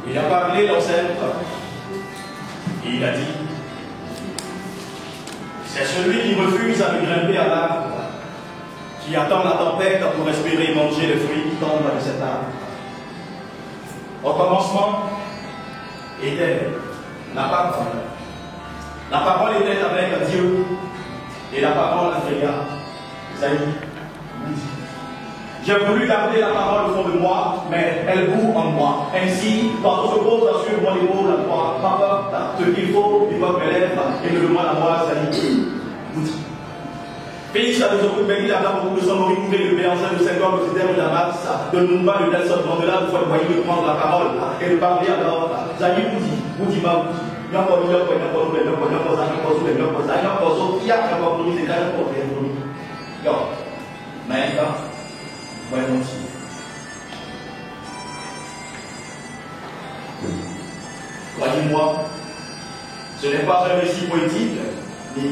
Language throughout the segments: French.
Il a parlé l'ancêtre. Et il a dit, c'est celui qui refuse à grimper à l'arbre, qui attend la tempête pour espérer manger les fruits qui tombent de cet arbre. Au commencement était la parole. La parole était avec Dieu, et la parole créa. Isaïe nous dit. J'ai voulu garder la parole au fond de moi, mais elle bout en moi. Ainsi, quand on se pose sur mon épaule à moi, pas peur, ce qu'il faut, il va me lèvre, et ne le demande à moi, Isaïe vous dit. Pays, ça nous occupe, béni, là, beaucoup de sommes recouvrés, le béançin de Seigneur, le critère de la masse, de nous pas de telle sorte, de là, vous voyez de prendre la parole, et de parler alors, Isaïe vous dit, ma vous dit. Croyez-moi, ce n'est pas un récit poétique, ni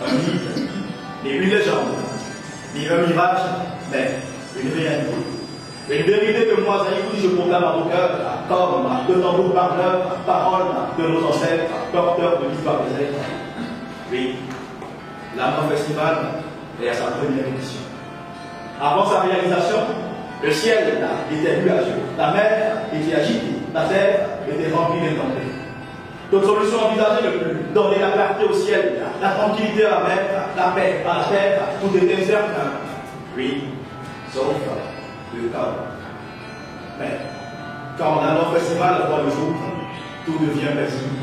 un mythe, ni une légende, ni un mirage, mais une réalité. Une vérité que moi, je proclame à vos cœurs, comme de tambour parleur, parole de nos ancêtres, porteurs de l'histoire des êtres. Oui, l'Amour Festival est à sa première édition. Avant sa réalisation, le ciel était nuageux, la mer était agitée, la terre était remplie d'intempéries. D'autres solutions envisagées ne plus, donner la clarté au ciel, la tranquillité à la mer, la paix à la terre, tout était certain. Oui, sauf le chaos. Mais quand l'Amour Festival voit le jour, tout devient paisible.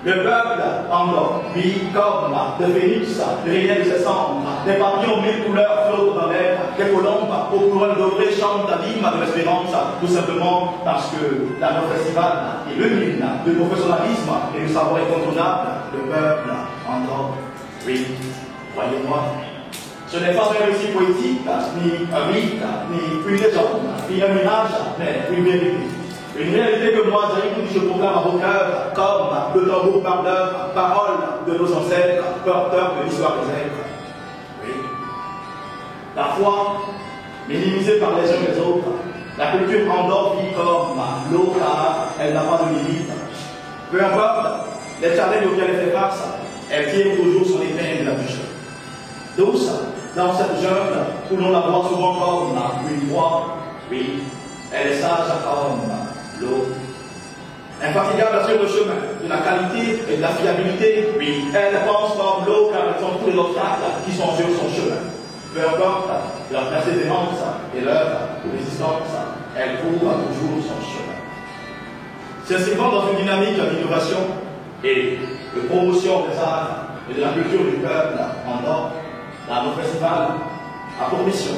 Le peuple endort, oui, comme de phénix, de rien de ses cendres, des papillons mille couleurs flottent dans l'air, des colombes aux couronnes dorées chantent l'hymne de l'espérance, tout simplement parce que l'Amour Festival est le hymne de professionnalisme et de savoir incontournable. Le peuple endort. Oui, croyez-moi. Ce n'est pas un récit poétique, ni un mythe, ni une légende, ni un mirage, mais une vérité. Une réalité que moi, je proclame à vos cœurs, comme le tambour parleur, parole de nos ancêtres, porteurs de l'histoire des êtres. Oui. La foi, minimisée par les uns et les autres, la culture endormie comme l'eau, car elle n'a pas de limite. Peu importe les challenges auxquels elle fait face, elle tire toujours son épingle du jeu. Douce, dans cette jeune, où l'on la voit souvent comme une voix, oui, elle est sage comme l'eau. Infatigable sur le chemin de la qualité et de la fiabilité, oui, elle pense comme l'eau car elles sont tous les obstacles qui sont sur son chemin. Peu importe leur persévérance et leur résistance, elle court toujours son chemin. S'inscrivant dans une dynamique d'innovation et de promotion des arts et de la culture du peuple en or, l'Amour Festival a pour mission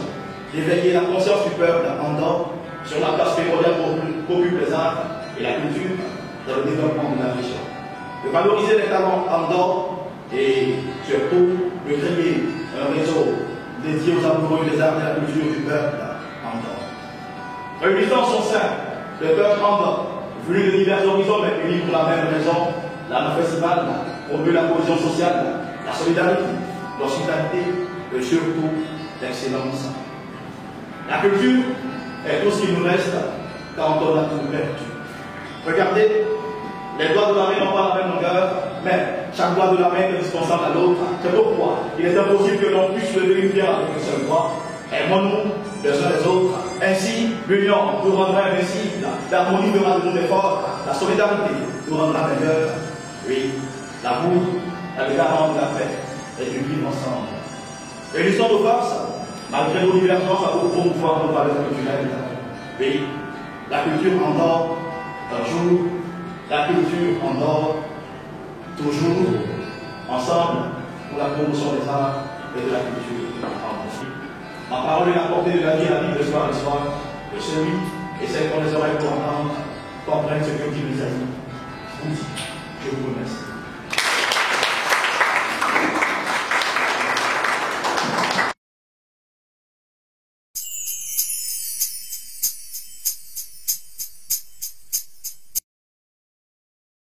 d'éveiller la conscience du peuple en or sur la place primordiale qu'occupent les arts et la culture dans le développement de la région. De valoriser les talents en or et surtout de créer un réseau dédié aux amoureux des arts et de la culture du peuple en or. Réunissant son sein, le peuple en or, venu de divers horizons mais unis pour la même raison, l'Amour Festival promeut la cohésion sociale, la solidarité, l'hospitalité et surtout l'excellence. La culture est tout ce qui nous reste quand on a tout perdu. Regardez, les doigts de la main n'ont pas la même longueur, mais chaque doigt de la main est indispensable à l'autre. C'est pourquoi il est impossible que l'on puisse lever une pierre avec un seul doigt. Aimons-nous les uns les autres. Ainsi, l'union nous rendra invincibles, l'harmonie fera de nous des forts, la solidarité nous rendra meilleurs. Oui, l'amour est le garant de la paix et du vivre ensemble. Réunissons nos forces, malgré nos divergences, à pour promouvoir nos valeurs culturelles. Oui, la culture en or, un jour, la culture en or, toujours, ensemble, pour la promotion des arts et de la culture en or. Ma parole est la portée de la vie à vie de soir et soir, que celui et celles qui ont les oreilles pour entendre comprennent ce que dit Isaïe. Je vous remercie.